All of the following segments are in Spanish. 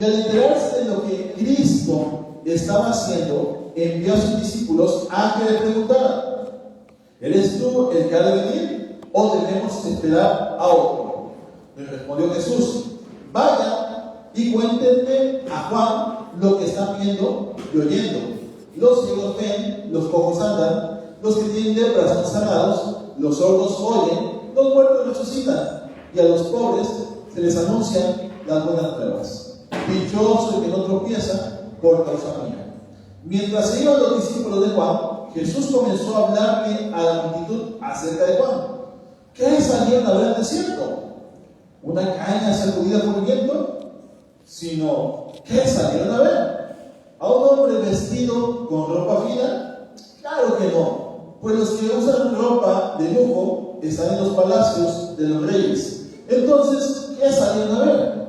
Y al enterarse de lo que Cristo estaba haciendo, envió a sus discípulos a que le preguntaran: ¿eres tú el que ha de venir o debemos esperar a otro? Le respondió Jesús: vayan y cuéntenle a Juan lo que están viendo y oyendo. Los ciegos ven, los cojos andan, los que tienen lepra son sanados, los sordos oyen, los muertos resucitan, y a los pobres se les anuncian las buenas nuevas. Dichoso el que no tropieza por causa mía. Mientras se iban los discípulos de Juan, Jesús comenzó a hablarle a la multitud acerca de Juan. ¿Qué salieron a ver al desierto? ¿Una caña sacudida por el viento? Sino, ¿qué salieron a ver? ¿A un hombre vestido con ropa fina? Claro que no, pues los que usan ropa de lujo están en los palacios de los reyes. Entonces, ¿qué salieron a ver?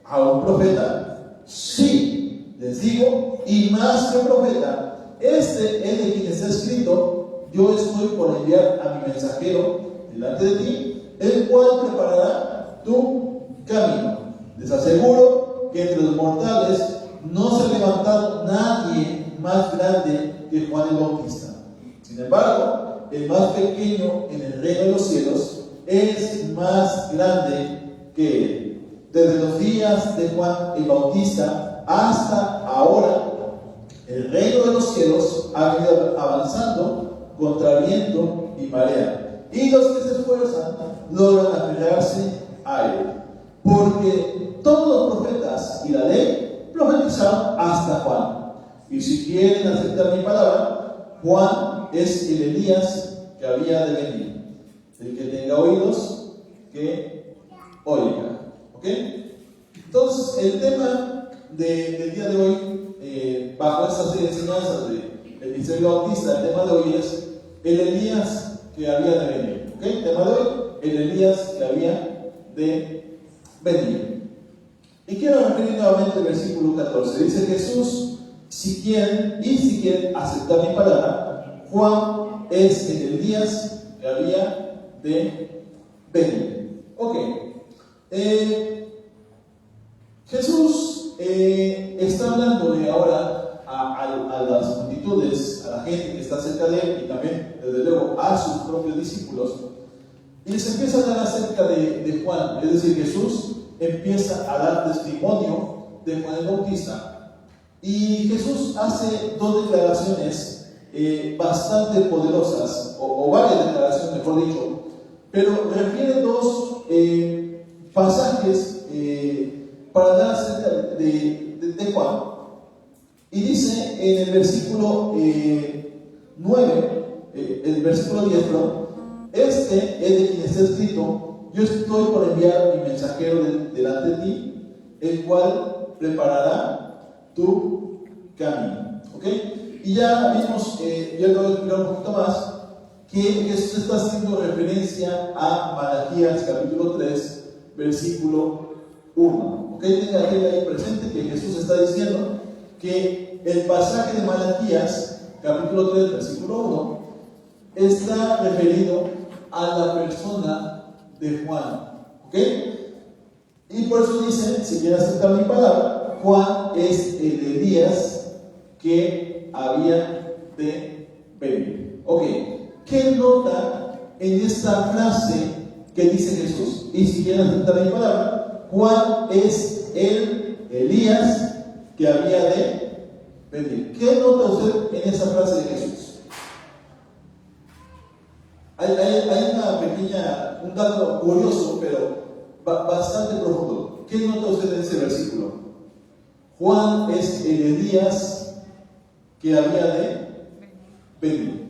¿A un profeta? Sí, les digo, y más que profeta. Este es de quien está escrito: yo estoy por enviar a mi mensajero delante de ti, el cual preparará tu camino. Les aseguro que entre los mortales no se ha levantado nadie más grande que Juan el Bautista. Sin embargo, el más pequeño en el reino de los cielos es más grande que él. Desde los días de Juan el Bautista hasta ahora, el reino de los cielos ha venido avanzando contra viento y marea, y los que se esfuerzan logran aferrarse a él. Porque todos los profetas y la ley profetizaron hasta Juan. Y si quieren aceptar mi palabra, Juan es el Elías que había de venir. El que tenga oídos, que oiga. ¿Ok? Entonces, el tema del día de hoy, bajo esta serie de enseñanzas del ministerio bautista, el tema de hoy es el Elías que había de venir. ¿Ok? El tema de hoy, el Elías que había de venir. Y quiero referir nuevamente al versículo 14. Dice Jesús: si quieren aceptar mi palabra, Juan es el Elías que había de venir. Ok. Jesús está hablándole ahora a las multitudes, a la gente que está cerca de él, y también, desde luego, a sus propios discípulos, y les empieza a hablar acerca de Juan. Es decir, Jesús empieza a dar testimonio de Juan el Bautista, y Jesús hace dos declaraciones bastante poderosas, o varias declaraciones, mejor dicho, pero refiere dos pasajes para hablar acerca de Juan. Y dice en el versículo 9, el versículo 10, perdón: este es de quien está escrito: yo estoy por enviar mi mensajero delante de ti, el cual preparará tu camino. ¿Ok? Y ya vimos, yo lo voy a explicar un poquito más, que Jesús está haciendo referencia a Malaquías capítulo 3, versículo 1. ¿Ok? Tenga ahí presente que Jesús está diciendo que el pasaje de Malaquías capítulo 3, versículo 1 está referido a la persona de Juan. ¿Ok? Y por eso dice: si quieren aceptar mi palabra, Juan es el Elías que había de venir. Ok. ¿Qué nota en esta frase que dice Jesús? Y si quieren aceptar mi palabra, Juan es el Elías que había de venir. ¿Qué nota usted en esa frase de Jesús? Hay un dato curioso, pero bastante profundo. ¿Qué nota usted en ese versículo? Juan es el Elías que había de venir.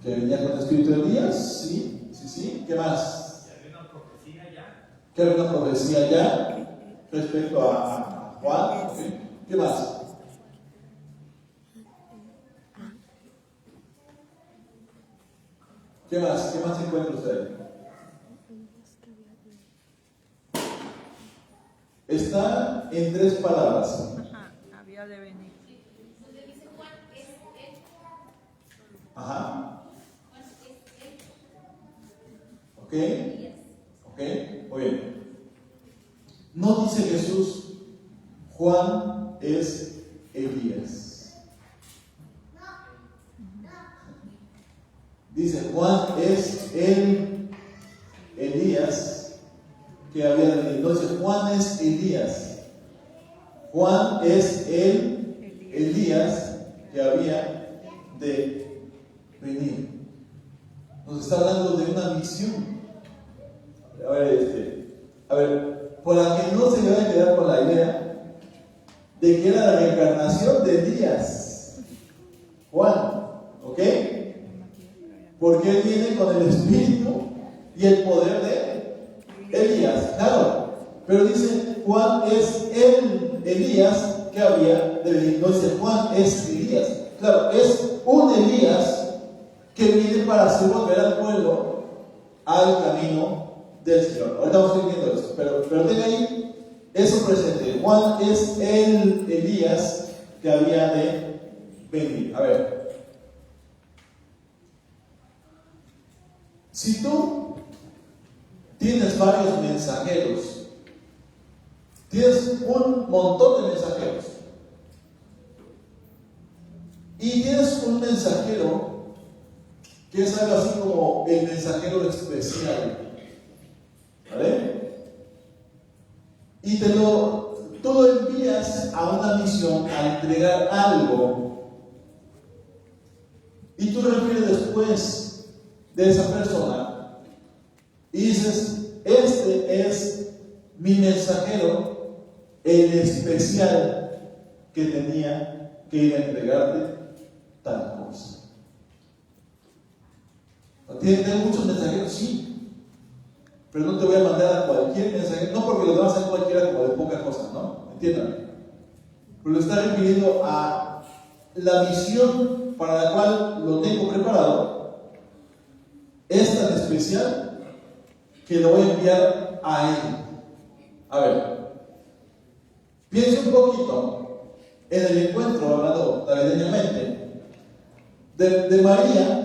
Que venía con el espíritu de Elías, sí. ¿Qué más? Que había una profecía ya respecto a Juan. ¿Okay? ¿Qué más? ¿Qué más encuentra usted? Está en tres palabras. Había de venir. Ajá. Ok, muy bien. No dice Jesús, Juan es Elías. Dice, Juan es el Elías que había de venir. Entonces, Juan es Elías. Juan es el Elías que había de venir. Nos está hablando de una misión. A ver, para que no se me vaya a quedar con la idea de que era la reencarnación de Elías, Juan, ¿ok? Porque él viene con el espíritu y el poder de Elías, claro. Pero dice, Juan es el Elías que había de venir. No dice, Juan es Elías. Claro, es un Elías que viene para hacer volver al pueblo al camino del Señor. Ahorita vamos a ir viendo esto, pero tenga ahí eso presente. Juan es el Elías que había de venir. A ver, si tú tienes varios mensajeros, tienes un montón de mensajeros, y tienes un mensajero que es algo así como el mensajero especial, ¿vale? Y tú lo envías a una misión a entregar algo, y tú refieres después de esa persona y dices, este es mi mensajero, el especial que tenía que ir a entregarte tal cosa. ¿Tienes muchos mensajeros? Sí, pero no te voy a mandar a cualquier mensajero, no porque los demás sean cualquiera como de poca cosa, ¿no? Entiéndame. Pero lo está refiriendo a la misión para la cual lo tengo preparado. Es tan especial que lo voy a enviar a él. A ver, piensa un poquito en el encuentro, hablando navideñamente, de María,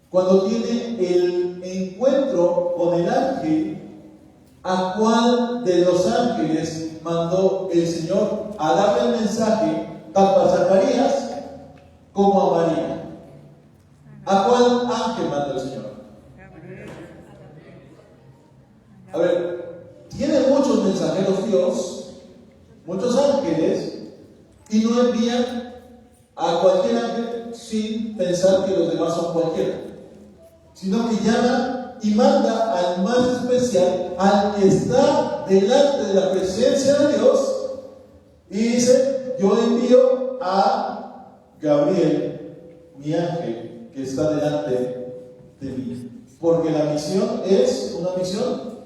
cuando tiene el encuentro con el ángel. ¿A cuál de los ángeles mandó el Señor a darle el mensaje, tanto a Zacarías como a María? ¿A cuál ángel mandó el Señor? A ver, tiene muchos mensajeros Dios, muchos ángeles, y no envían a cualquier ángel sin pensar que los demás son cualquiera, sino que llama y manda al más especial, al que está delante de la presencia de Dios, y dice, yo envío a Gabriel, mi ángel, que está delante de mí, porque la misión es una misión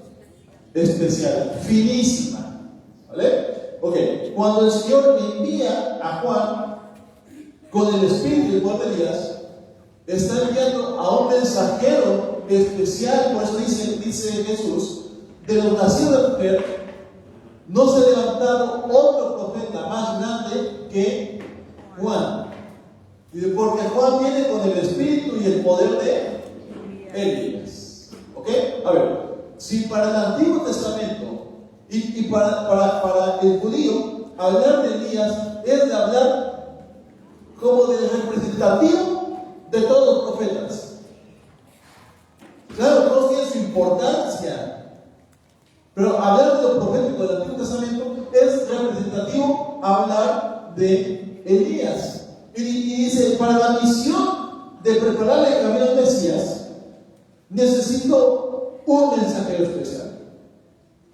especial, finísima, ¿vale? Ok, cuando el Señor envía a Juan con el espíritu y el poder de Elías, está enviando a un mensajero especial. Por eso dice Jesús, de los nacidos de mujer no se ha levantado otro profeta más grande que Juan. Porque Juan viene con el espíritu y el poder de Elías. ¿Ok? A ver, si para el Antiguo Testamento y para el judío hablar de Elías es de hablar como de representativo de todos los profetas. Claro, todos tienen su importancia, pero hablar de los proféticos del Antiguo Testamento es representativo a hablar de Elías. Y dice, para la misión de prepararle el camino al Mesías, necesito un mensajero especial,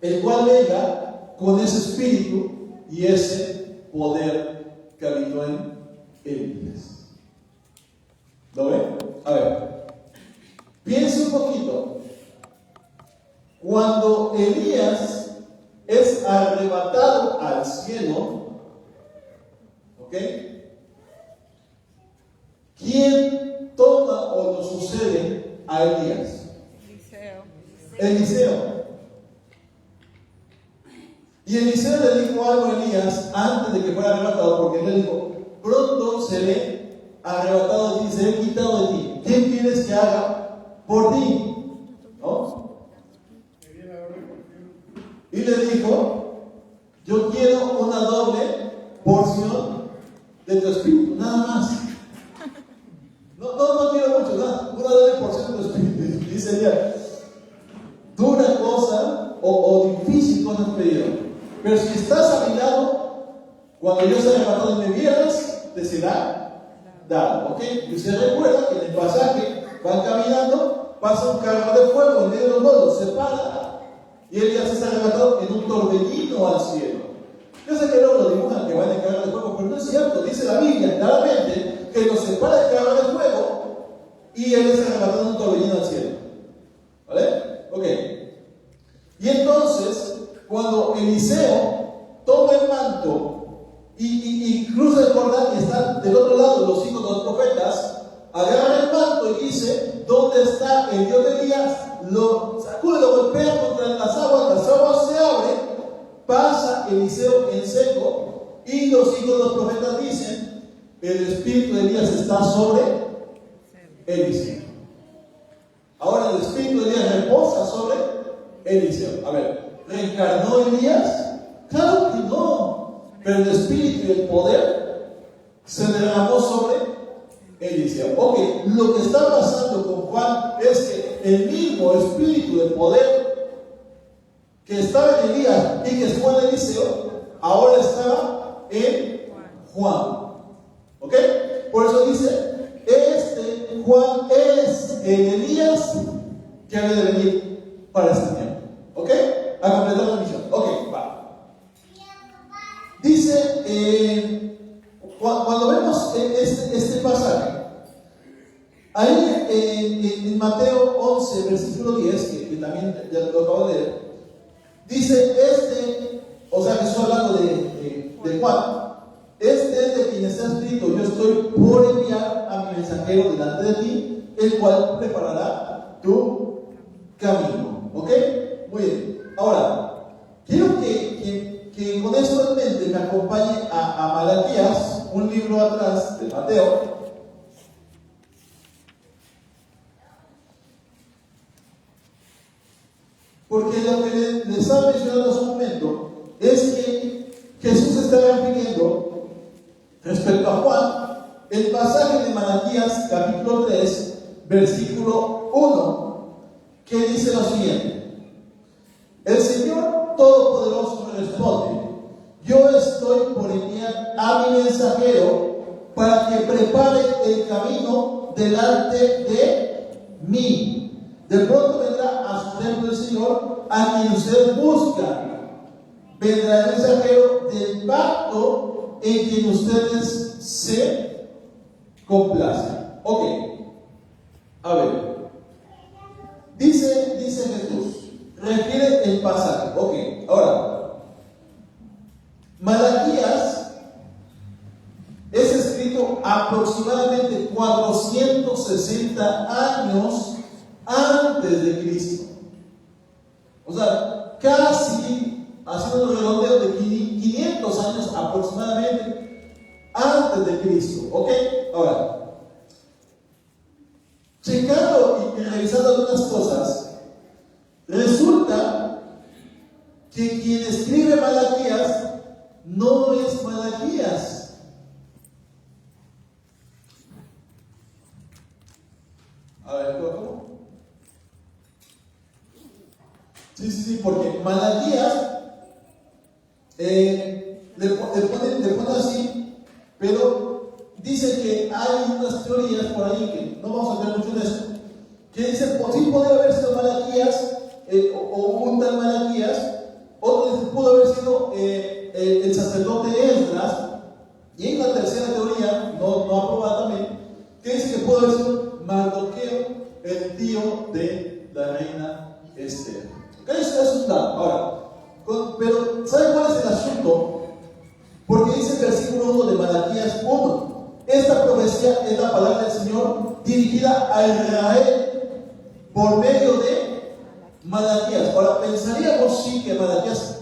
el cual venga con ese espíritu y ese poder que habitó en Elías. ¿Lo ven? A ver, piense un poquito. Cuando Elías es arrebatado al cielo, ¿ok? ¿Quién toma o lo sucede a Elías? Eliseo. Y Eliseo le dijo algo a Elías antes de que fuera arrebatado, porque él le dijo, pronto seré arrebatado y seré quitado de ti. ¿Qué quieres que haga por ti? ¿No? Y le dijo, dijo, yo quiero una doble porción de tu espíritu, nada más. No quiero mucho, nada, una doble porción de tu espíritu. Dice ella, dura cosa o difícil cosa has pedido. Pero si estás a mi lado, cuando yo sea arrebatado y me vieras, te será dado. ¿Ok? Y usted recuerda que en el pasaje van caminando, pasa un carro de fuego en medio de los dos, se para y él ya se está arrebatado en un torbellino al cielo. Yo sé que luego lo dibujan que va en el carro de fuego, pero no es cierto. Dice la Biblia claramente que nos separa el carro de fuego y él es arrebatado en un torbellino al cielo. ¿Vale? Ok. Y entonces, cuando Eliseo toma el manto y cruza el Jordán y están del otro lado los hijos de los profetas, agarran el manto y dice, ¿dónde está el Dios de Elías? Lo sacude, lo golpea contra las aguas se abren, pasa Eliseo en seco y los hijos de los profetas dicen, el espíritu de Elías está sobre Eliseo. Ahora el espíritu de Elías reposa sobre Eliseo. A ver, ¿reencarnó Elías? Claro que no. Pero el espíritu y el poder se derramó sobre Eliseo. Ok, lo que está pasando con Juan es que el mismo espíritu de poder que estaba en Elías y que estuvo en Eliseo, ahora está en Juan. ¿Ok? Por eso dice, este Juan es el Elías que ha de venir para este tiempo. ¿Ok? A completar la misión. Ok, va. Dice, cuando vemos este pasaje, ahí en Mateo 11, versículo 10, que también ya lo acabo de leer, dice, o sea, Jesús hablando de Juan, este es de quien está escrito, yo estoy por enviar a mi mensajero delante de ti, el cual preparará tu camino. ¿Ok? Muy bien. Ahora, quiero que con esto en mente me acompañe a Malaquías, un libro atrás de Mateo. Porque lo que les estaba mencionando hace un momento es que Jesús está refiriendo respecto a Juan el pasaje de Malaquías capítulo 3 versículo 1 que dice lo siguiente: el Señor Todopoderoso me responde, yo estoy por enviar a mi mensajero para que prepare el camino delante de mí. De pronto vendrá a su templo el Señor, a quien ustedes buscan. Vendrá el mensajero del pacto en quien ustedes se complacen. Ok. A ver. Dice Jesús, refiere el pasaje. Ok. Ahora, Malaquías es escrito aproximadamente 460 años antes de Cristo. O sea, casi, haciendo un redondeo de 500 años aproximadamente antes de Cristo. ¿Ok? Ahora, checando y revisando algunas cosas, resulta que quien escribe Malaquías no es Malaquías. A ver, ¿cómo? Sí, porque Malaquías le pone así, pero dice que hay unas teorías por ahí que no vamos a entrar mucho en eso, que dicen, pues sí podría haber sido Malaquías o un tal Malaquías, otro dice pudo haber sido el sacerdote Esdras, y hay una tercera teoría, no aprobada también, que dice que pudo haber sido Mardoqueo, el tío de la reina Esther. Eso es un dato. Ahora, pero ¿sabe cuál es el asunto? Porque dice el versículo 1 de Malaquías 1. Esta profecía es la palabra del Señor dirigida a Israel por medio de Malaquías. Ahora, pensaríamos sí que Malaquías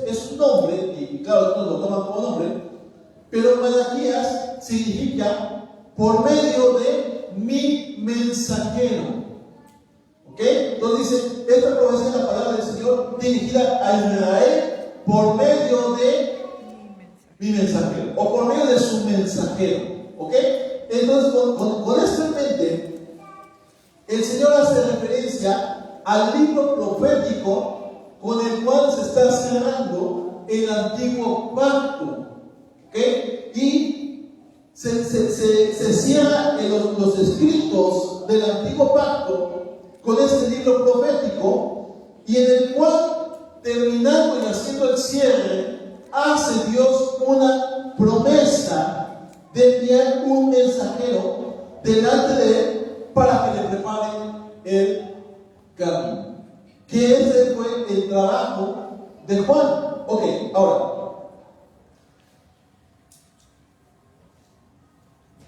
es un nombre, y claro, todos lo toman como nombre, pero Malaquías significa por medio de mi mensajero. ¿Ok? Entonces dice, esta profecía es la palabra del Señor dirigida a Israel por medio de mi mensajero, o por medio de su mensajero. ¿Ok? Entonces, con esto en mente, el Señor hace referencia al libro profético con el cual se está cerrando el antiguo pacto. ¿Ok? Y se cierra los escritos del antiguo pacto con este libro profético, y en el cual, terminando y haciendo el cierre, hace Dios una promesa de enviar un mensajero delante de él para que le preparen el camino. Que ese fue el trabajo de Juan. Ok, ahora,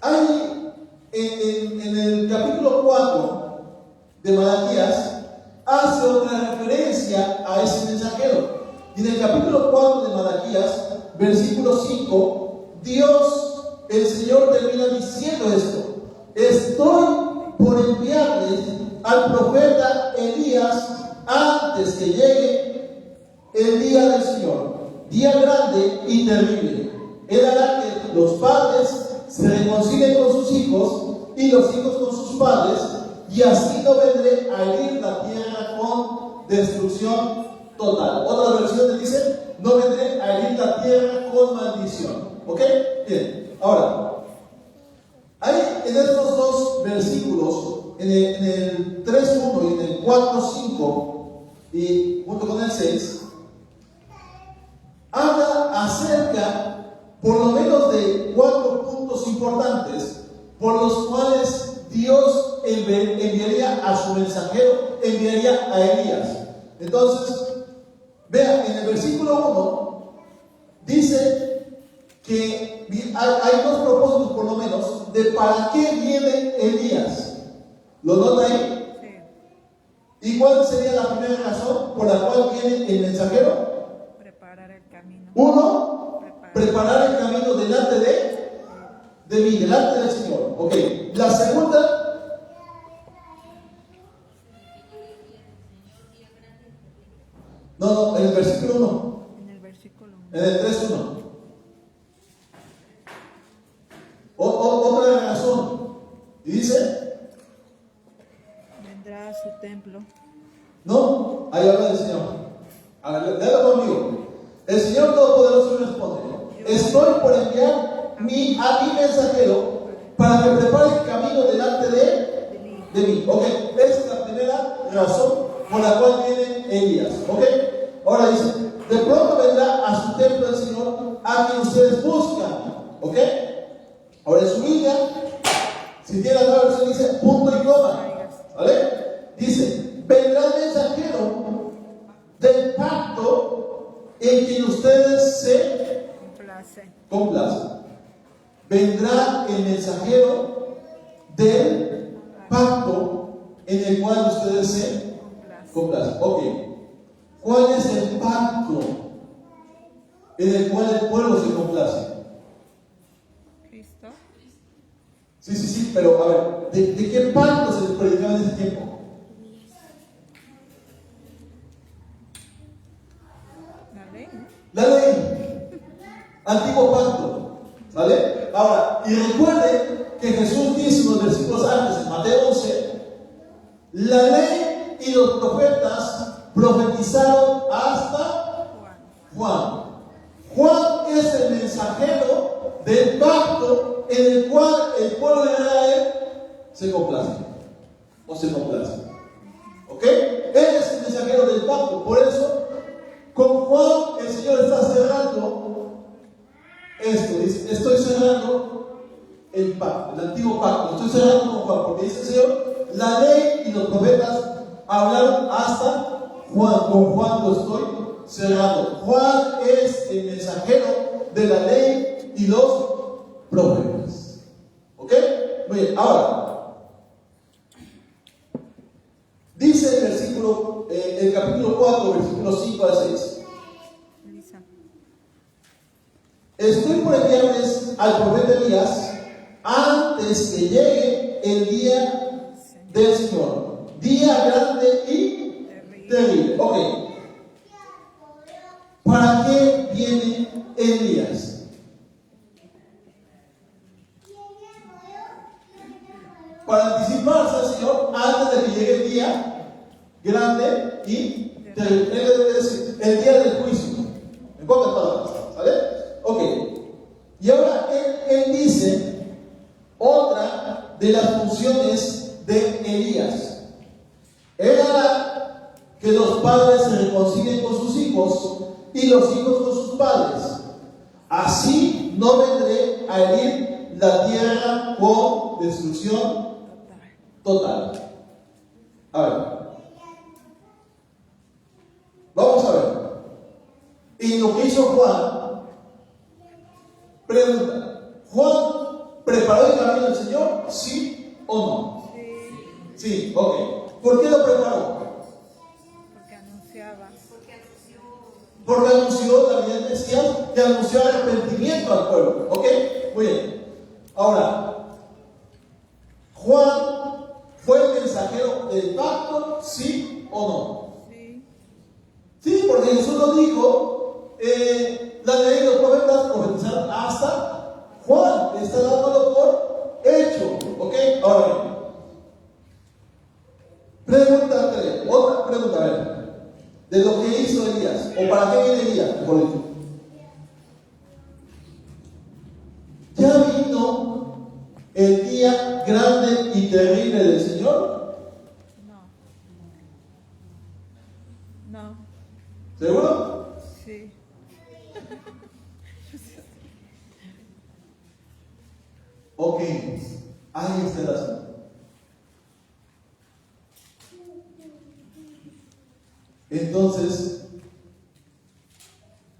hay en el capítulo 4 de Malaquías, hace otra referencia a ese mensajero. Y en el capítulo 4 de Malaquías, versículo 5, Dios, el Señor, termina diciendo esto: estoy por enviarles al profeta Elías antes que llegue el día del Señor, día grande y terrible. Él hará que los padres se reconcilien con sus hijos y los hijos con sus padres, y así no vendré a herir la tierra con destrucción total. Otra versión dice: no vendré a herir la tierra con maldición. ¿Ok? Bien. Ahora, hay en estos dos versículos, en el 3.1 y en el 4.5, y junto con el 6, habla acerca por lo menos de 4 puntos importantes por los cuales Dios enviaría a su mensajero, enviaría a Elías. Entonces, vean, en el versículo 1 dice que hay dos propósitos por lo menos de para qué viene Elías. ¿Lo nota ahí? Sí. ¿Y cuál sería la primera razón por la cual viene el mensajero? Preparar el camino. Uno, preparar el camino delante de mí, delante del Señor. Ok. La segunda, no, en el versículo 1. En el versículo 1. En el 3.1. Otra razón. Y dice: vendrá a su templo. No, ahí habla del Señor. A ver, léalo conmigo. El Señor Todopoderoso responde: estoy por enviar a mi mensajero para que prepare el camino delante de mí. Ok, esa es la primera razón por la cual viene Elías. Ok, ahora dice: de pronto vendrá a su templo el Señor a quien ustedes buscan. Ok, ahora en su Biblia, si tiene la versión, dice punto y coma. ¿Vale? Dice: vendrá el mensajero del pacto en quien ustedes se complacen. Vendrá el mensajero del pacto en el cual ustedes se complacen. Ok. ¿Cuál es el pacto en el cual el pueblo se complace? Cristo. Sí, pero a ver, ¿de qué pacto se les predicaba en ese tiempo? La ley, antiguo pacto, ¿vale? Ahora, y recuerden que Jesús dice unos versículos antes, en Mateo 11, la ley y los profetas profetizaron hasta Juan. Juan es el mensajero del pacto en el cual el pueblo de Israel se complace, o se complace. ¿Ok? Él es el mensajero del pacto, por eso con Juan el Señor está cerrando esto. Dice: estoy cerrando el pacto, el antiguo pacto. Estoy cerrando con Juan, porque dice el Señor: la ley y los profetas hablaron hasta Juan. Con Juan lo estoy cerrando. Juan es el mensajero de la ley y los profetas. ¿Ok? Muy bien, ahora dice el versículo, el capítulo 4, versículos 5 al 6. Estoy por enviarles al profeta Elías antes que llegue el día del Señor, día grande y terrible. Ok. ¿Para qué viene Elías. Para anticiparse al Señor antes de que llegue el día grande y terrible, es decir, el día del juicio. En pocas palabras, ¿vale? Ok. Y ahora él dice otra de las funciones de Elías. Él hará que los padres se reconcilien con sus hijos y los hijos con sus padres. Así no vendré a herir la tierra con destrucción total. A ver. Vamos a ver. Y lo que hizo Juan, pregunta, ¿Juan preparó el camino del Señor? ¿Sí o no? Sí, ok. ¿Por qué lo preparó? Porque anunciaba. Porque anunció la vida del Mesías y anunció arrepentimiento al pueblo. ¿Ok? Muy bien. Ahora, ¿Juan fue el mensajero del pacto? ¿Sí o no? Sí. Sí, porque Jesús lo dijo, la ley y los profetas profetizaron hasta Juan. Está dándolo por hecho. ¿Ok? Ahora bien. Otra pregunta, a ver. De lo que hizo Elías, o para qué viene Elías, mejor dicho. ¿Ya vino el día grande y terrible del Señor? No. ¿Seguro? Sí. Ok, ahí está el asunto. Entonces,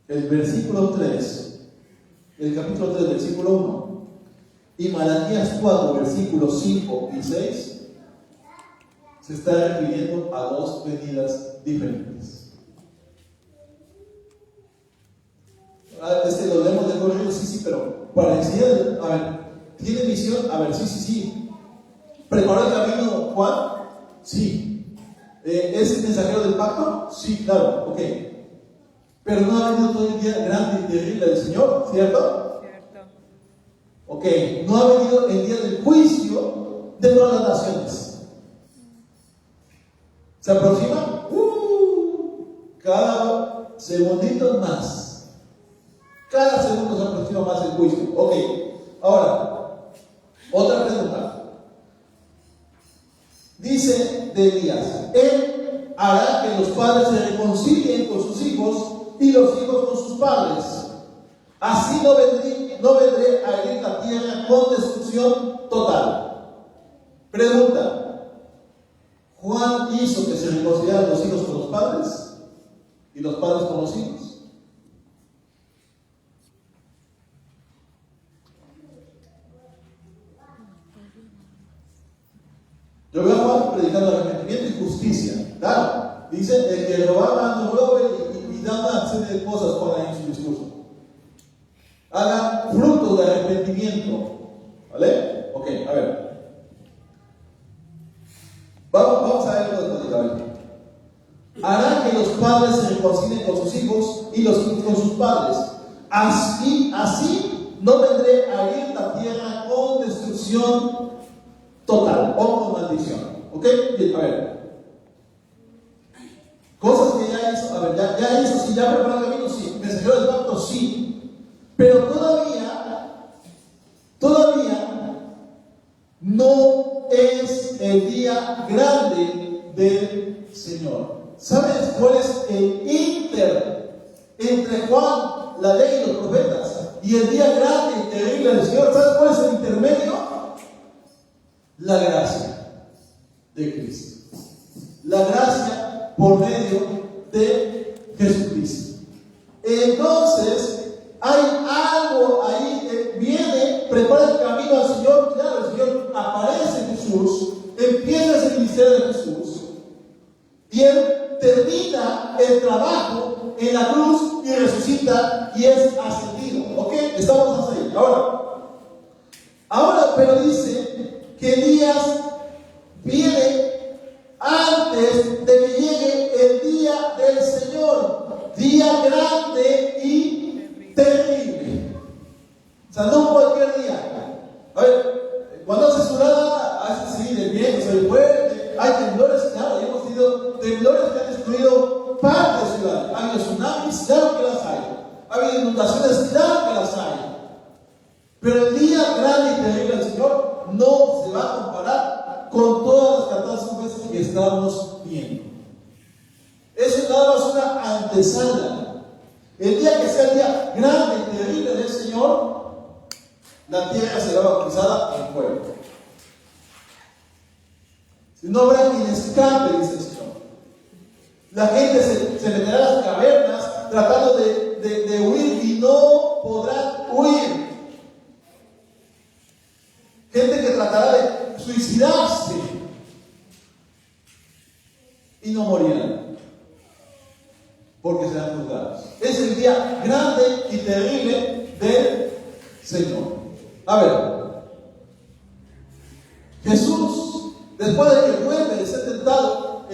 el versículo 3, el capítulo 3, versículo 1, y Malaquías 4, versículos 5 y 6, se está refiriendo a dos venidas diferentes. Lo leemos de corrido, sí, pero para enseñar, a ver, ¿tiene misión? A ver, sí. ¿Preparó el camino Juan? Sí. ¿Es el mensajero del pacto? Sí, claro, ok. Pero no ha venido todo el día grande y terrible del Señor, ¿cierto? Cierto. Ok, no ha venido el día del juicio de todas las naciones. ¿Se aproxima? Cada segundito más. Cada segundo se aproxima más el juicio. Ok, ahora, otra pregunta. Dice de Elías, él hará que los padres se reconcilien con sus hijos y los hijos con sus padres. Así no vendré a herir la tierra con destrucción total. Pregunta, ¿Juan hizo que se reconciliaran los hijos con los padres y los padres con los hijos? Yo veo a Juan predicando arrepentimiento y justicia. Claro, dice, el que robaba no robe y da una serie de cosas por ahí en su discurso. Hagan frutos de arrepentimiento. ¿Vale? Ok, a ver. Vamos a ver lo que dice. Hará que los padres se reconcilien con sus hijos y los hijos con sus padres. Así no vendré a herir la tierra con destrucción total o con maldición. ¿Ok? Bien, a ver. Cosas que ya hizo, a ver, ya hizo, sí, ya preparó el camino, sí. Mensajero del pacto, sí. Pero todavía no es el día grande del Señor. ¿Sabes cuál es el entre Juan, la ley y los profetas, y el día grande y terrible del Señor? ¿Sabes cuál es el intermedio? La gracia de Cristo. La gracia por medio de Jesucristo. Entonces, hay algo ahí que viene, prepara el camino al Señor. Claro, el Señor aparece en Jesús, empieza ese ministerio de Jesús, y Él termina el trabajo en la cruz y resucita y es ascendido. ¿Ok? Estamos ahí. Ahora, pero dice que Elías viene antes de que llegue el día del Señor, día grande y inundaciones, claro que las hay. Pero el día grande y terrible del Señor no se va a comparar con todas las catástrofes que estamos viendo. Eso es nada más una antesala. El día que sea el día grande y terrible del Señor, la tierra será bautizada en fuego. No habrá quien escape, dice el Señor. La gente se meterá a las cavernas tratando de huir y no podrán huir. Gente que tratará de suicidarse y no morirán, porque serán juzgados. Es el día grande y terrible del Señor. A ver, Jesús, después de que vuelve de ser tentado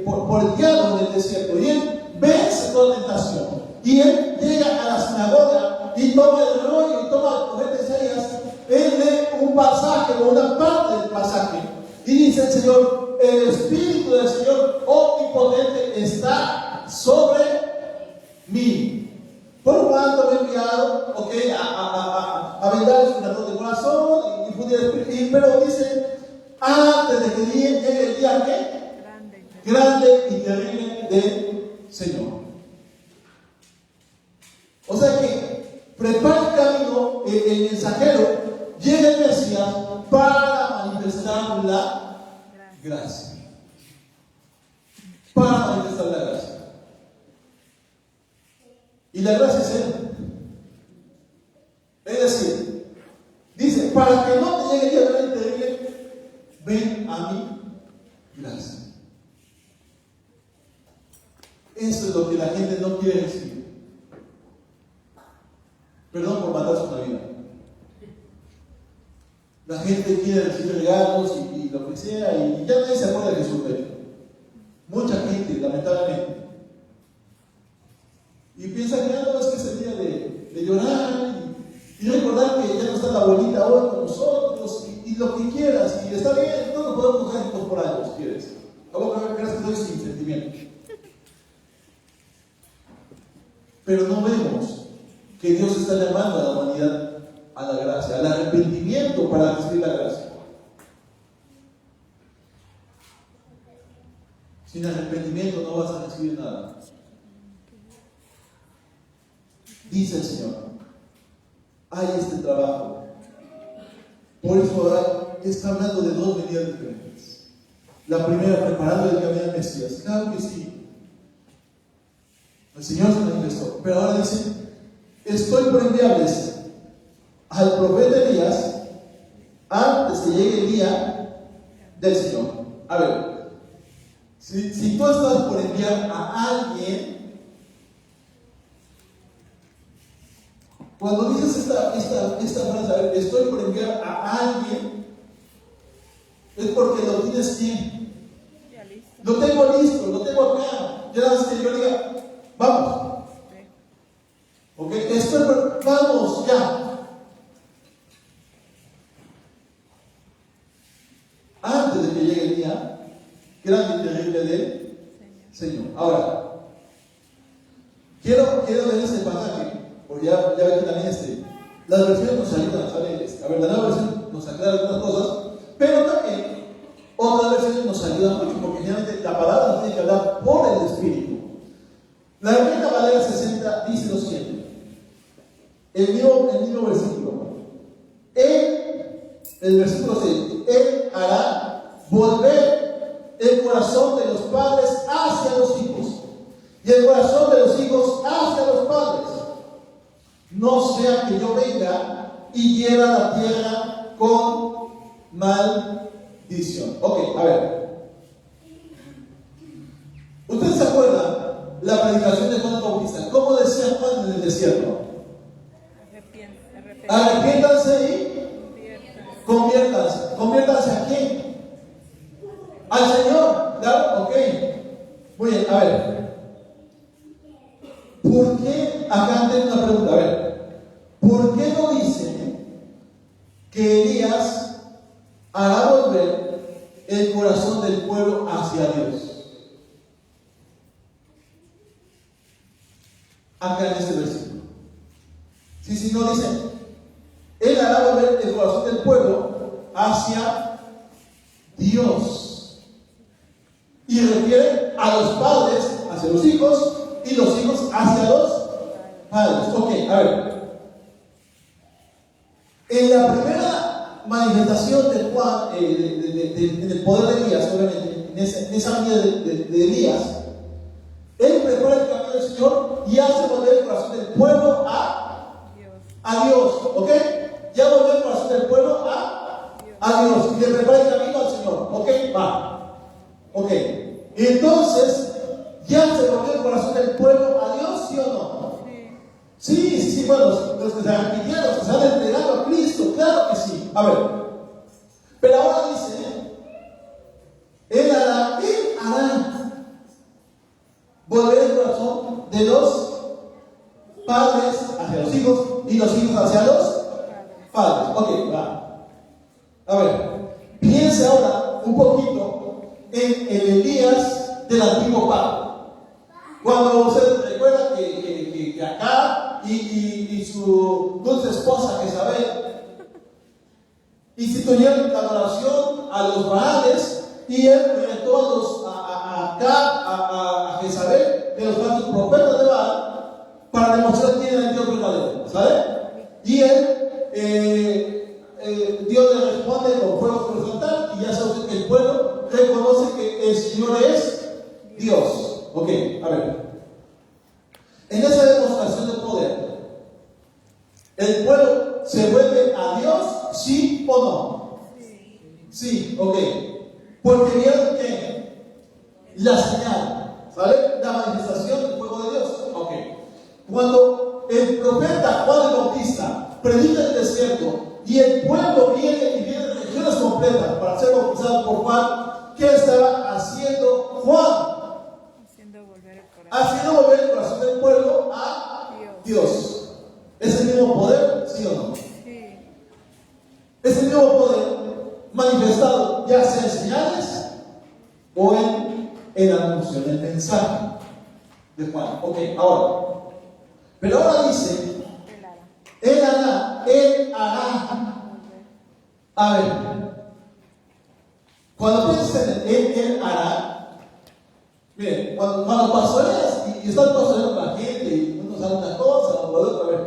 por el diablo en el desierto, y él vence toda tentación, y él llega a la sinagoga y toma el rollo y toma el profeta Isaías. Él lee un pasaje o una parte del pasaje y dice el Señor: el Espíritu del Señor omnipotente está sobre mí, por cuanto me he enviado a vendar el corazón del corazón y pudiera espíritu. Pero dice, antes de que llegue el día ¿qué? Grande y terrible del Señor. O sea que prepara el camino, el mensajero. Llega el Mesías para manifestar la gracia. Para manifestar la gracia. Y la gracia es Él. Es decir, dice: para que no te llegue el día grande y terrible, ven a mí gracia. Eso es lo que la gente no quiere recibir. Perdón por matar su vida. La gente quiere recibir regalos y lo que sea, y ya nadie se acuerda de Jesús. Mucha gente, lamentablemente. Y piensa que no, es que es el día de llorar y recordar que ya no está la abuelita hoy con nosotros y lo que quieras. Y está bien, no nos podemos coger por algo si quieres. A vos crees que estoy sin sentimiento. Pero no vemos que Dios está llamando a la humanidad a la gracia, al arrepentimiento para recibir la gracia. Sin arrepentimiento no vas a recibir nada. Dice el Señor: hay este trabajo. Por eso ahora está hablando de dos medidas diferentes. La primera, preparando el camino al Mesías. Claro que sí. El Señor se manifestó. Pero ahora dice: estoy por enviarles al profeta Elías antes que llegue el día del Señor. A ver, si tú estás por enviar a alguien, cuando dices esta frase, a ver, estoy por enviar a alguien, es porque lo tienes bien. Lo tengo listo, lo tengo acá. Ya nada más que yo diga, vamos. Ok, vamos ya. Antes de que llegue el día grande y terrible del Señor. Ahora, quiero leer este pasaje, porque ya ven que también las versiones nos ayudan, ¿sabes? A ver, la nueva versión nos aclara algunas cosas, pero también otras versiones nos ayudan mucho, porque generalmente la palabra nos tiene que hablar por el Espíritu. La Reina Valera 60 dice lo siguiente, el mismo versículo. El versículo 6, Él hará volver el corazón de los padres hacia los hijos y el corazón de los hijos hacia los padres, no sea que yo venga y hiera la tierra con maldición. Ok, a ver. ¿Ustedes se acuerdan la predicación de Juan el Bautista? ¿Cómo decía Juan en el desierto? Arrepiéntanse y conviértanse ¿a quién? Al Señor, ¿claro? Ok. Muy bien, a ver. ¿Por qué? Acá tengo una pregunta, a ver. ¿Por qué no dice que Elías hará volver el corazón del pueblo hacia Dios? Acá en este versículo. Si no dice, Él hará volver el corazón del pueblo hacia Dios. Y refiere a los padres hacia los hijos y los hijos hacia los padres. Ok, a ver. En la primera manifestación de Juan, del poder de Elías, obviamente, en esa vida de Elías, él prepara el camino del Señor y hace volver el corazón del pueblo a Dios. ¿Ok? Ya volvió el corazón del pueblo a Dios y le prepara el camino al Señor. ¿Ok? Va. Ok. Entonces, ¿ya se volvió el corazón del pueblo a Dios, sí o no? Sí, bueno, los que se arrepintieron, los que se han entregado a Cristo, claro que sí. A ver, pero ahora dice, Él hará volver el corazón de los padres hacia los hijos y los hijos hacia los padres. Ok, va. A ver, piense ahora un poquito en el Elías del antiguo pacto. Cuando usted recuerda que acá y su dulce esposa Jezabel instituyeron la adoración a los Baales, y él proyectó a Jezabel de los falsos profetas de Baal para demostrar quién era el Dios verdadero, ¿sabe? Y él Dios le responde con fuego sobre su altar, y ya sabe que el pueblo reconoce que el Señor es Dios. Ok, a ver. En esa demostración de poder, ¿el pueblo se vuelve a Dios, sí o no? Sí, ok. Porque vieron que la señal, ¿sale? La manifestación del fuego de Dios. Ok. Cuando el profeta Juan el Bautista predica en el desierto y el pueblo viene y viene de regiones completas para ser bautizado por Juan, ¿qué estaba haciendo Juan? Haciendo volver el corazón del pueblo a Dios. ¿Es el mismo poder? ¿Sí o no? Sí. Es el mismo poder manifestado ya sea en señales o en el anuncio, en el mensaje de Juan. Ok, ahora. Pero ahora dice, Él hará. A ver, cuando piensen en Él hará, miren, cuando pastoreas y estás pastoreando con la gente y uno sabe una cosa o la otra vez,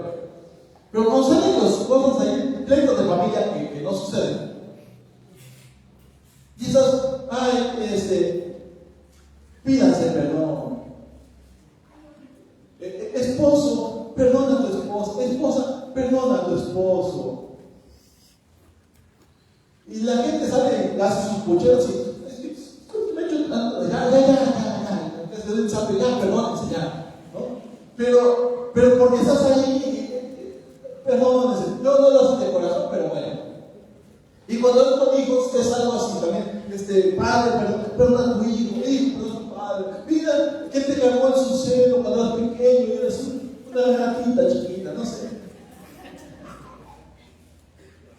pero cuando salen las cosas ahí, pleitos de familia que no suceden, y estás, pídanse perdón. Esposo, perdona a tu esposa. Esposa, perdona a tu esposo. Y la gente sale, hace sus pucheros y me he hecho tanto, ya, perdónense ya, ¿no? Pero porque estás ahí, perdónense. Yo no lo hago de corazón, pero bueno. Y cuando es con hijos es algo así también. Padre, perdona a tu hijo, perdona a tu padre. Mira, que te cagó en su seno cuando eras pequeño y eres una gatita chiquita, no sé.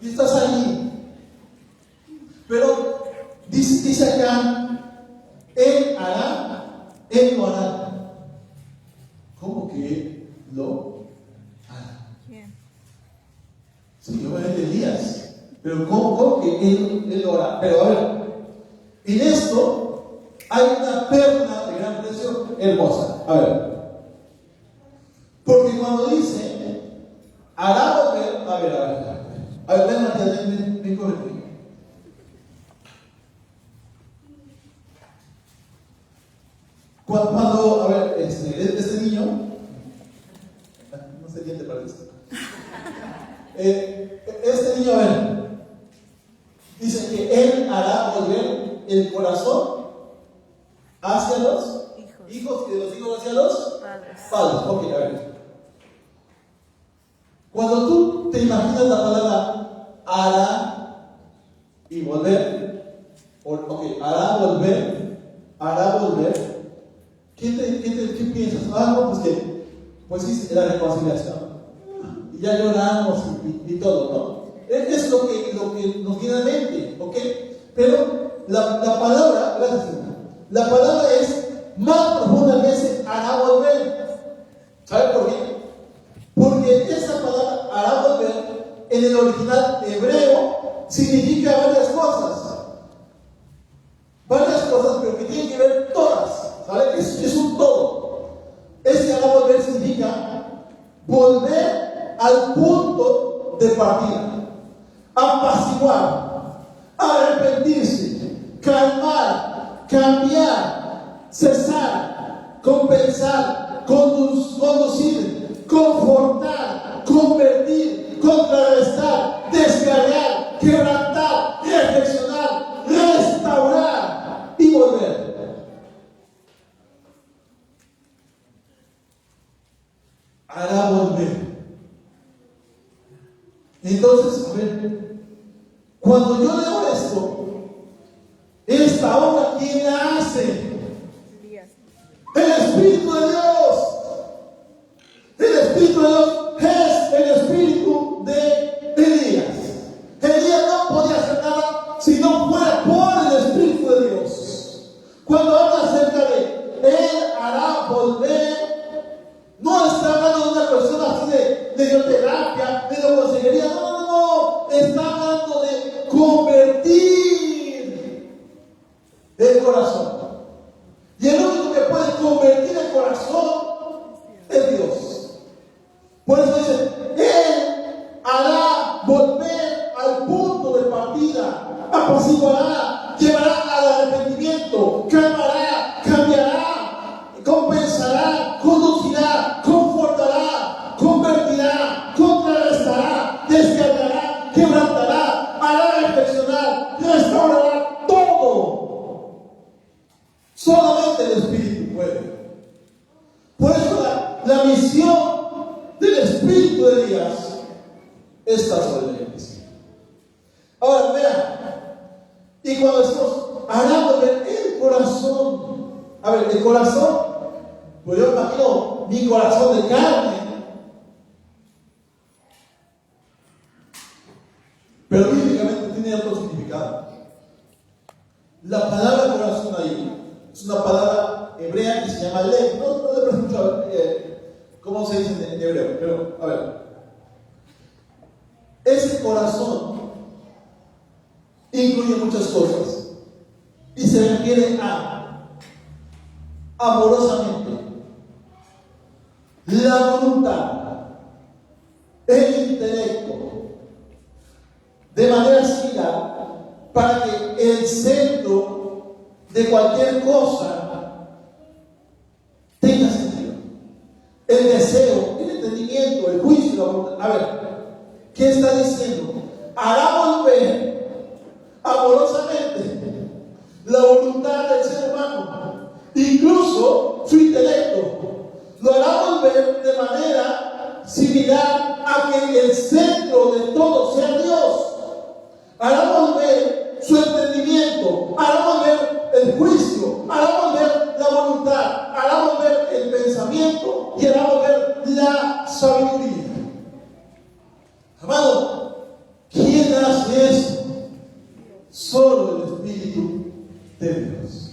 Y estás ahí. Pero dice acá, Él lo hará. ¿Cómo que Él lo hará? Bien. Sí, obviamente Elías. Pero ¿cómo que él lo hará? Pero a ver, en esto hay una perla de gran precio hermosa. A ver. Porque cuando dice, hará volver, a ver, ven Matías, ven conmigo. Cuando, a ver, este niño, no sé quién te parece. Este niño, a ver, dice que Él hará volver el corazón hacia los hijos y de los hijos hacia los padres. Ok, a ver. Cuando tú te imaginas la palabra hará y volver, hará volver, ¿qué piensas? Pues sí, la reconciliación. Y ya lloramos y todo, ¿no? Es lo que nos viene a la mente, ¿ok? Pero la palabra, gracias Señor, la palabra es más profundamente hará volver. ¿Sabe por qué? Porque esa palabra en el original hebreo significa varias cosas. Varias cosas, pero que tienen que ver todas. ¿Vale? Es un todo. Ese hará volver significa volver al punto de partida, apaciguar, arrepentirse, calmar, cambiar, cesar, compensar, conducir, confortar, convertir, contrarrestar, descargar, quebrantar, reflexionar, restaurar y volver. Hará volver. Entonces, a ver, cuando yo leo esto, esta obra, ¿quién la hace? El Espíritu de Dios. El Espíritu de Dios es el Espíritu de Elías. Elías no podía hacer nada si no fuera por el Espíritu de Dios. Cuando habla acerca de Él hará volver, no está hablando de una persona así de bioterapia, de consejería. No. Está hablando de convertir el corazón. Y el único que puede convertir el corazón es Dios. Por eso dice, Él hará volver al punto de partida, apaciguará, llevará al arrepentimiento, calmará, cambiará, compensará, conducirá, confortará, convertirá, contrarrestará, descargará, quebrantará, hará reflexionar, restaurará todo. Solamente el Espíritu puede. Por eso la misión del Espíritu de Elías está sobre la iglesia. Ahora, vean, y cuando decimos hará volver el corazón, a ver, el corazón, pues yo imagino mi corazón de carne, pero bíblicamente tiene otro significado. La palabra corazón ahí es una palabra hebrea que se llama lev. No le pregunto mucho cómo se dice en hebreo, pero a ver. Ese corazón incluye muchas cosas y se refiere a amorosamente la voluntad, el intelecto, de manera similar, para que el centro de cualquier cosa tenga sentido. El deseo, el entendimiento, el juicio, la voluntad. A ver, ¿qué está diciendo? Hará volver amorosamente la voluntad del ser humano, incluso su intelecto. Lo hará volver de manera similar a que el centro de todo sea Dios. Hará volver su entendimiento, hará volver el juicio, hará volver la voluntad, hará volver el pensamiento y hará volver la sabiduría. Amado, ¿quién hace eso? Solo el Espíritu de Dios.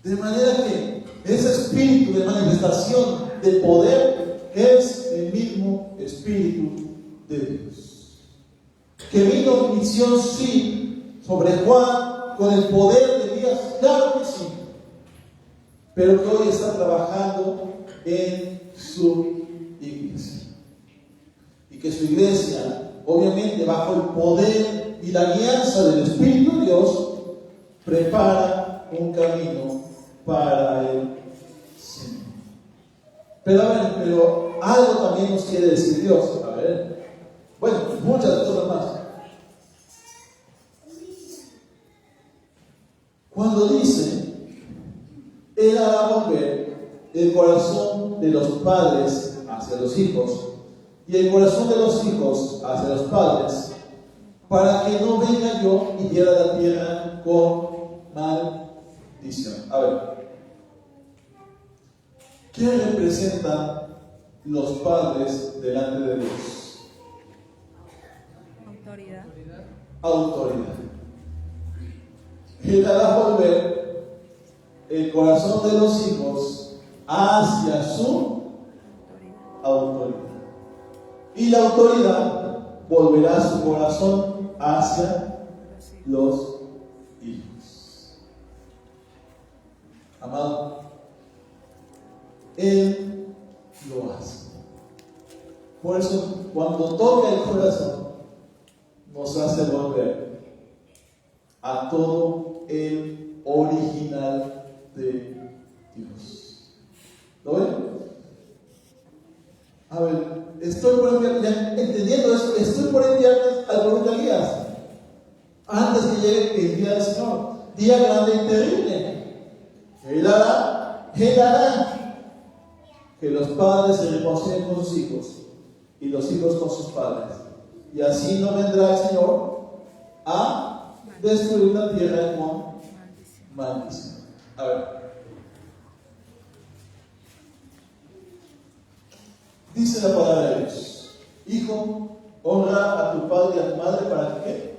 De manera que ese espíritu de manifestación de poder es el mismo Espíritu de Dios. Que vino en misión, sí, sobre Juan, con el poder de Elías, claro que sí, pero que hoy está trabajando en su iglesia. Y que su iglesia, obviamente bajo el poder y la alianza del Espíritu de Dios, prepara un camino para el Señor. Pero a ver, algo también nos quiere decir Dios. A ver, bueno, muchas cosas más. Cuando dice, Él hará volver el corazón de los padres hacia los hijos y el corazón de los hijos hacia los padres, para que no venga yo y hiera la tierra con maldición. A ver, ¿qué representan los padres delante de Dios? Autoridad. Él hará volver el corazón de los hijos hacia su autoridad. Y la autoridad volverá su corazón hacia los hijos. Amado, Él lo hace. Por eso, cuando toca el corazón, nos hace volver a todo el original de Dios. ¿Lo ven? A ver, estoy por enviar, ya entendiendo eso, estoy por enviarles al profeta Elías antes que llegue el día del Señor, día grande y terrible. Él hará que los padres se reconcilien con sus hijos y los hijos con sus padres, y así no vendrá el Señor a destruir la tierra con maldición. A ver, dice la palabra de Dios: hijo, honra a tu padre y a tu madre para que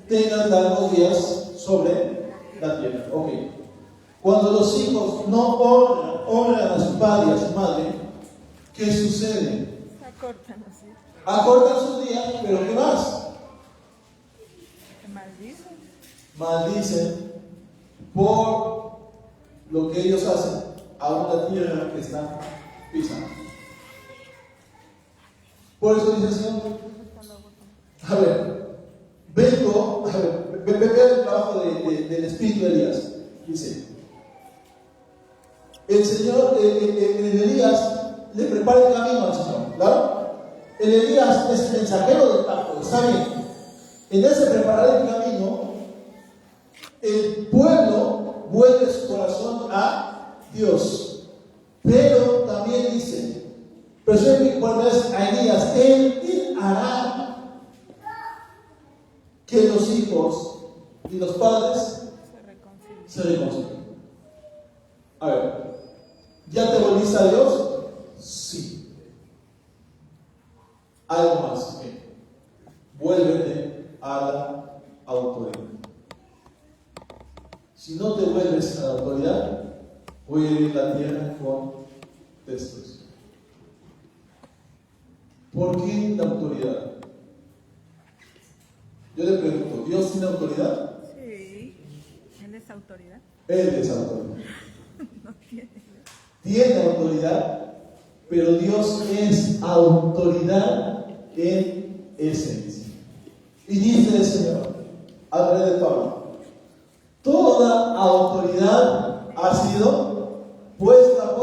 tengas largos días sobre la tierra. Ok. Cuando los hijos no honran a su padre y a su madre, ¿qué sucede? Acortan sus días, pero ¿qué más? Maldicen por lo que ellos hacen a una tierra que están pisando. Por eso dice el Señor, a ver, ve el trabajo del espíritu de Elías. Dice, el Señor, el Elías le prepara el camino al Señor, ¿claro? El Elías es mensajero del pacto, está bien. En ese preparar el camino, el pueblo vuelve su corazón a Dios. Pero también dice, pero por vez a Elías, él hará que los hijos y los padres se reconcilien. A ver, ¿ya te volviste a Dios? Sí. Algo más, ¿qué? Vuélvete a la autoridad. Si no te vuelves a la autoridad, voy a ir a la tierra con destrucción. ¿Por qué la autoridad? Yo le pregunto, ¿Dios tiene autoridad? Sí. ¿Él es autoridad? Él es autoridad. No tiene. Tiene autoridad, pero Dios es autoridad en esencia. Y dice el Señor, al rey de Pablo, toda autoridad ha sido puesta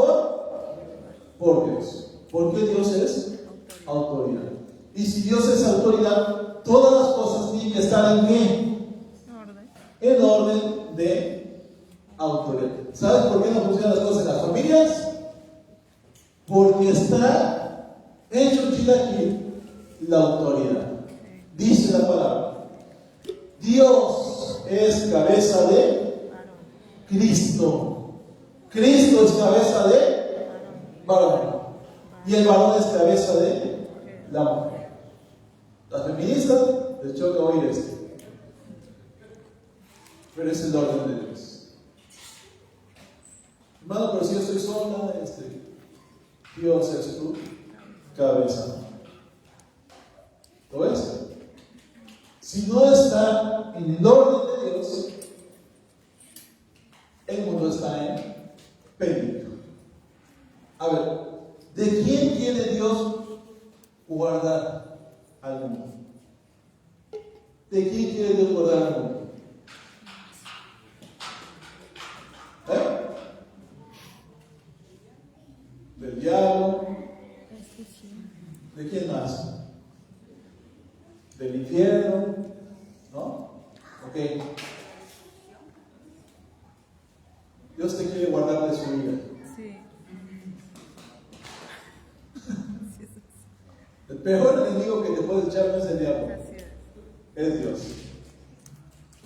por Dios. ¿Por qué Dios es autoridad? Y si Dios es autoridad, todas las cosas tienen que estar ¿en qué? En orden de autoridad. ¿Sabes por qué no funcionan las cosas en las familias? Porque está hecho aquí la autoridad. Dice la palabra, Dios es cabeza de Cristo. Cristo es cabeza de varón. Y el varón es cabeza de la mujer. Las feministas les choca oír esto, pero es el orden de Dios. Hermano, pero si yo estoy sola, Dios es tu cabeza. ¿Lo ves? Si no está en el orden de Dios, el mundo está en peligro. A ver, ¿de quién quiere Dios guardar al mundo? ¿De quién quiere Dios guardar al mundo? Del diablo. ¿De quién más? Del infierno, ¿no? Ok. Dios te quiere guardar de su ira. Sí. El peor enemigo que te puedes echar no es el diablo, es Dios.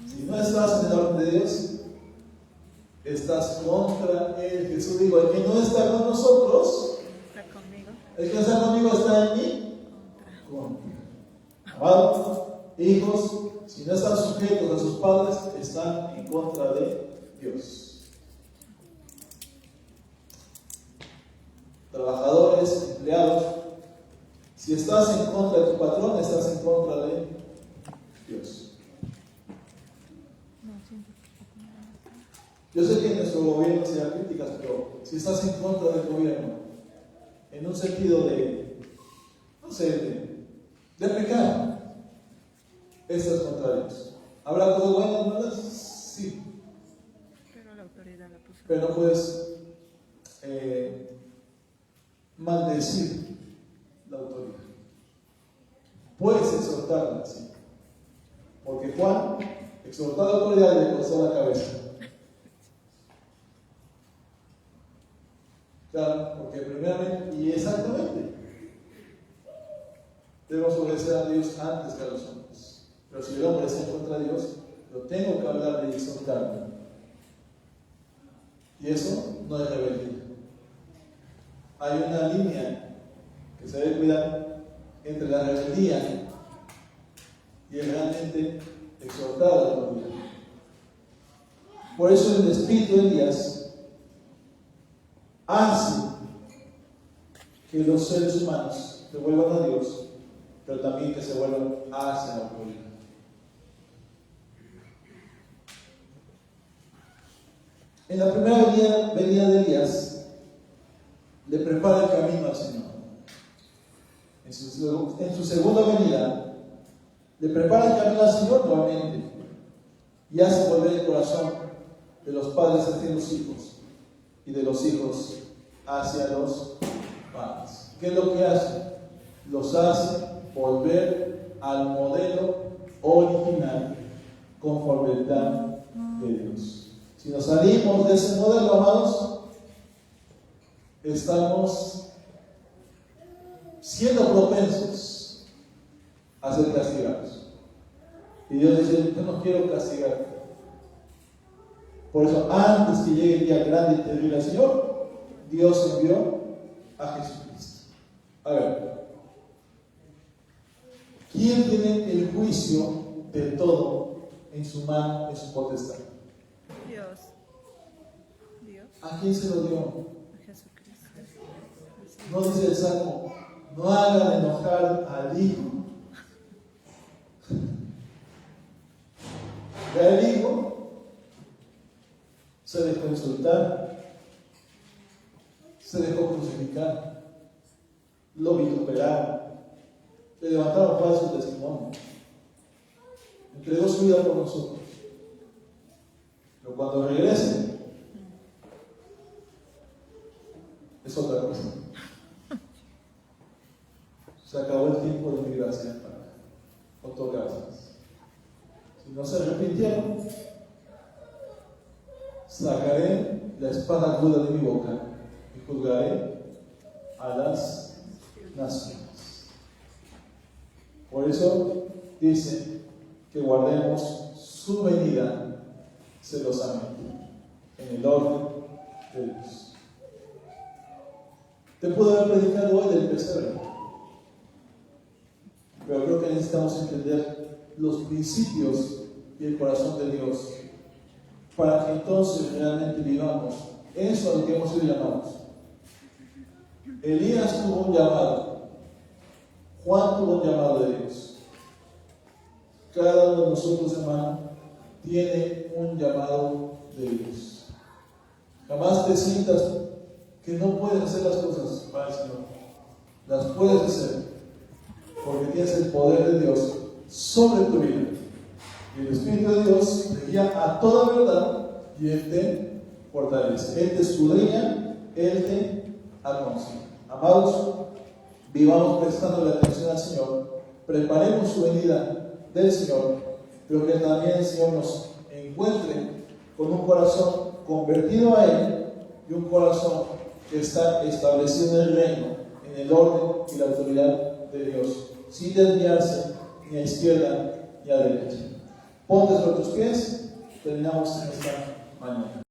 Si no estás en el orden de Dios, estás contra Él. Jesús dijo, el que no está con nosotros, Está conmigo. el que está conmigo está en mí. Contra. Amados hijos, si no están sujetos a sus padres, están en contra de Dios. Trabajadores, empleados, Si estás en contra de tu patrón, estás en contra de Dios. Yo sé que en nuestro gobierno se da críticas, pero si estás en contra del gobierno, en un sentido de, no sé, de pecado, estás contra Dios. ¿Habrá cosas buenas, malas? Sí. Pero la autoridad la puso. Pero no puedes maldecir la autoridad. Puedes exhortarla, sí. Porque Juan exhortó a la autoridad y le cortó la cabeza. Claro, porque primeramente, y exactamente, debemos obedecer a Dios antes que a los hombres. Pero si el hombre está en contra de Dios, lo tengo que hablar y exhortarle. Y eso no es rebeldía. Hay una línea que se debe cuidar entre la rebeldía y el realmente exhortar a la autoridad. Por eso el espíritu de Elías hace que los seres humanos se vuelvan a Dios, pero también que se vuelvan hacia la autoridad. En la primera venida de Elías, le prepara el camino al Señor. En su segunda venida, le prepara el camino al Señor nuevamente y hace volver el corazón de los padres hacia los hijos y de los hijos hacia los padres. ¿Qué es lo que hace? Los hace volver al modelo original conforme el plan de Dios. Si nos salimos de ese modelo, amados, estamos siendo propensos a ser castigados. Y Dios dice: yo no quiero castigarte. Por eso, antes que llegue el día grande y terrible del Señor, Dios envió a Jesucristo. A ver, ¿quién tiene el juicio de todo en su mano, en su potestad? Dios. Dios. ¿A quién se lo dio? A Jesucristo. No dice el Salmo: no hagan enojar al Hijo. Ya el Hijo se dejó insultar, se dejó crucificar, lo vituperaron, le levantaron falso testimonio, entregó su vida por nosotros. Pero cuando regrese, es otra cosa. Se acabó el tiempo de mi gracia para otorgarlas. Si no se arrepintieron, sacaré la espada aguda de mi boca y juzgaré a las naciones. Por eso dice que guardemos su venida celosamente, en el orden de Dios. Te puedo haber predicado hoy del pesebre, pero creo que necesitamos entender los principios y el corazón de Dios para que entonces realmente vivamos eso a lo que hemos sido llamados. Elías tuvo un llamado, Juan tuvo un llamado de Dios. Cada uno de nosotros, hermano, tiene un llamado de Dios. Jamás te sientas que no puedes hacer las cosas para el Señor. Las puedes hacer porque tienes el poder de Dios sobre tu vida. Y el Espíritu de Dios te guía a toda verdad y Él te fortalece. Él te escudriña, Él te aconseja. Amados, vivamos prestando la atención al Señor, preparemos su venida del Señor, pero que también el Señor nos encuentre con un corazón convertido a Él y un corazón que está establecido en el reino, en el orden y la autoridad de Dios, sin desviarse ni a izquierda ni a derecha. Ponte sobre tus pies, terminamos en esta mañana.